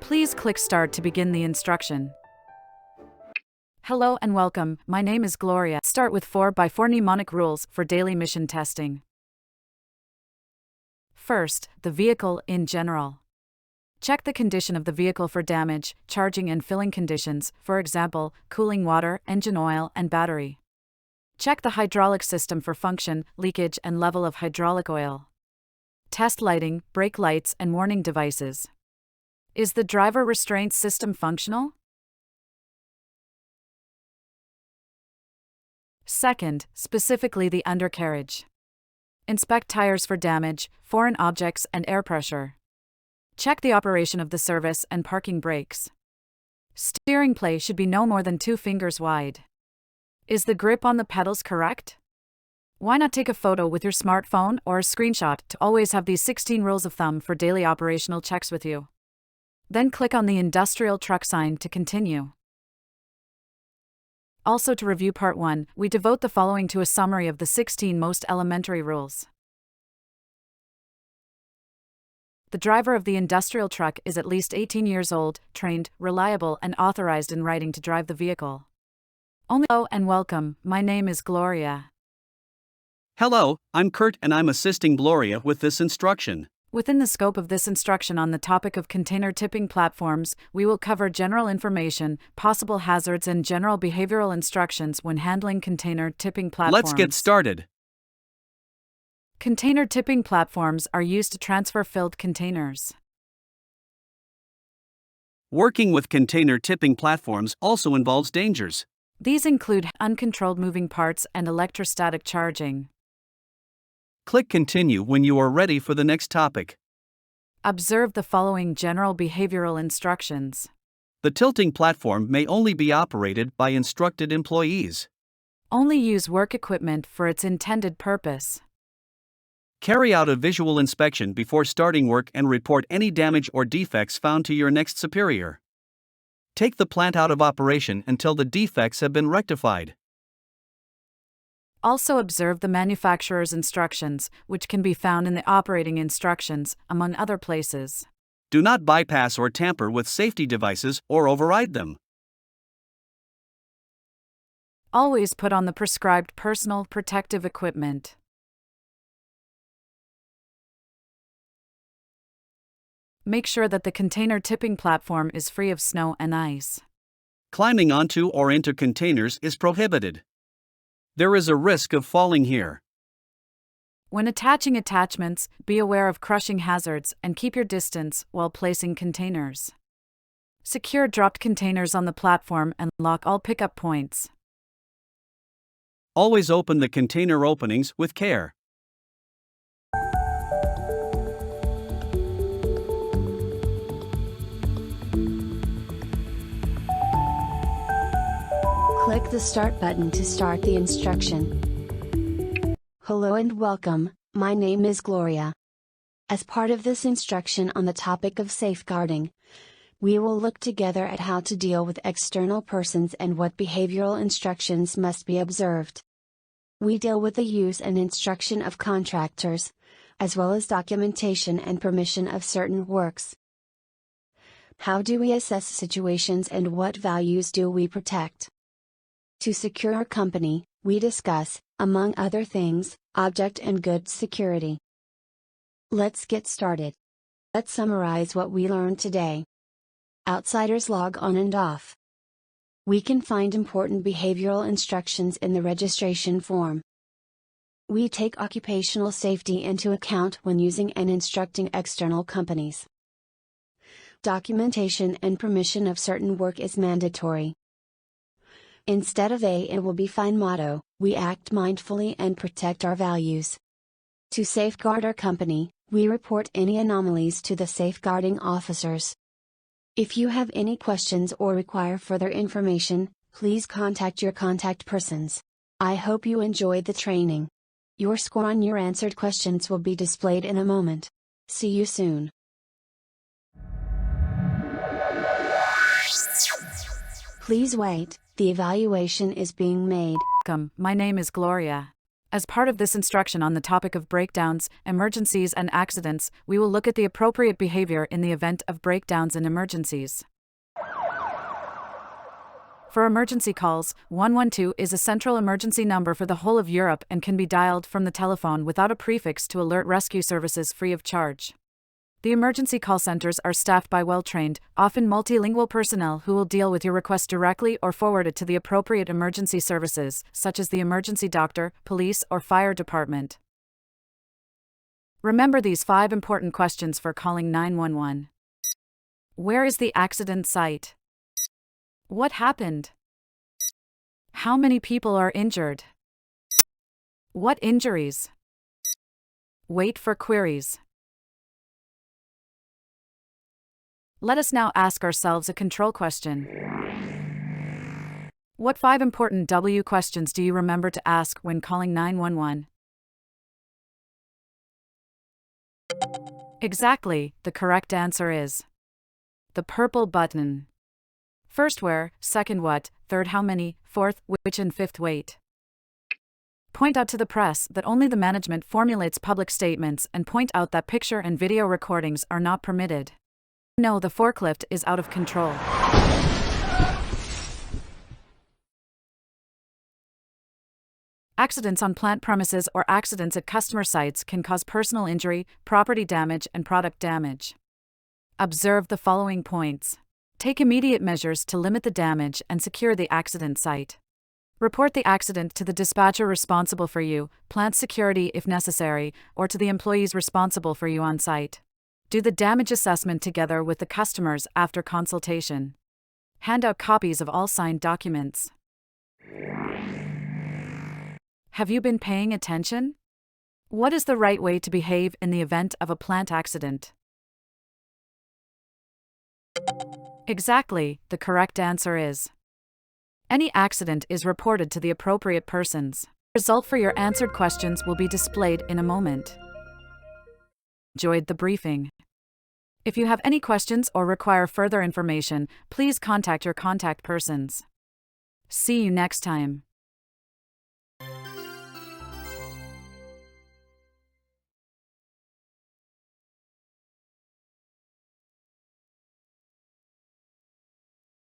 Please click Start to begin the instruction. Hello and welcome, my name is Gloria. Start with 4x4 mnemonic rules for daily mission testing. First, the vehicle in general. Check the condition of the vehicle for damage, charging and filling conditions, for example, cooling water, engine oil, and battery. Check the hydraulic system for function, leakage, and level of hydraulic oil. Test lighting, brake lights, and warning devices. Is the driver restraint system functional? Second, specifically the undercarriage. Inspect tires for damage, foreign objects, and air pressure. Check the operation of the service and parking brakes. Steering play should be no more than 2 fingers wide. Is the grip on the pedals correct? Why not take a photo with your smartphone or a screenshot to always have these 16 rules of thumb for daily operational checks with you? Then click on the industrial truck sign to continue. Also, to review Part 1, we devote the following to a summary of the 16 most elementary rules. The driver of the industrial truck is at least 18 years old, trained, reliable, and authorized in writing to drive the vehicle. Hello and welcome, my name is Gloria. Hello, I'm Kurt and I'm assisting Gloria with this instruction. Within the scope of this instruction on the topic of container tipping platforms, we will cover general information, possible hazards, and general behavioral instructions when handling container tipping platforms. Let's get started. Container tipping platforms are used to transfer filled containers. Working with container tipping platforms also involves dangers. These include uncontrolled moving parts and electrostatic charging. Click Continue when you are ready for the next topic. Observe the following general behavioral instructions. The tilting platform may only be operated by instructed employees. Only use work equipment for its intended purpose. Carry out a visual inspection before starting work and report any damage or defects found to your next superior. Take the plant out of operation until the defects have been rectified. Also observe the manufacturer's instructions, which can be found in the operating instructions, among other places. Do not bypass or tamper with safety devices or override them. Always put on the prescribed personal protective equipment. Make sure that the container tipping platform is free of snow and ice. Climbing onto or into containers is prohibited. There is a risk of falling here. When attaching attachments, be aware of crushing hazards and keep your distance while placing containers. Secure dropped containers on the platform and lock all pickup points. Always open the container openings with care. Click the Start button to start the instruction. Hello and welcome, my name is Gloria. As part of this instruction on the topic of safeguarding, we will look together at how to deal with external persons and what behavioral instructions must be observed. We deal with the use and instruction of contractors, as well as documentation and permission of certain works. How do we assess situations and what values do we protect? To secure our company, we discuss, among other things, object and goods security. Let's get started. Let's summarize what we learned today. Outsiders log on and off. We can find important behavioral instructions in the registration form. We take occupational safety into account when using and instructing external companies. Documentation and permission of certain work is mandatory. Instead of a "it will be fine" motto, we act mindfully and protect our values. To safeguard our company, we report any anomalies to the safeguarding officers. If you have any questions or require further information, please contact your contact persons. I hope you enjoyed the training. Your score on your answered questions will be displayed in a moment. See you soon. Please wait, the evaluation is being made. Welcome, my name is Gloria. As part of this instruction on the topic of breakdowns, emergencies, and accidents, we will look at the appropriate behavior in the event of breakdowns and emergencies. For emergency calls, 112 is a central emergency number for the whole of Europe and can be dialed from the telephone without a prefix to alert rescue services free of charge. The emergency call centers are staffed by well-trained, often multilingual personnel who will deal with your request directly or forward it to the appropriate emergency services, such as the emergency doctor, police, or fire department. Remember these 5 important questions for calling 911. Where is the accident site? What happened? How many people are injured? What injuries? Wait for queries. Let us now ask ourselves a control question. What 5 important W questions do you remember to ask when calling 911? Exactly, the correct answer is the purple button. First where, second what, third how many, fourth which, and fifth wait. Point out to the press that only the management formulates public statements and point out that picture and video recordings are not permitted. No, the forklift is out of control. Accidents on plant premises or accidents at customer sites can cause personal injury, property damage, and product damage. Observe the following points. Take immediate measures to limit the damage and secure the accident site. Report the accident to the dispatcher responsible for you, plant security if necessary, or to the employees responsible for you on site. Do the damage assessment together with the customers after consultation. Hand out copies of all signed documents. Have you been paying attention? What is the right way to behave in the event of a plant accident? Exactly, the correct answer is any accident is reported to the appropriate persons. The result for your answered questions will be displayed in a moment. Enjoyed the briefing. If you have any questions or require further information, please contact your contact persons. See you next time.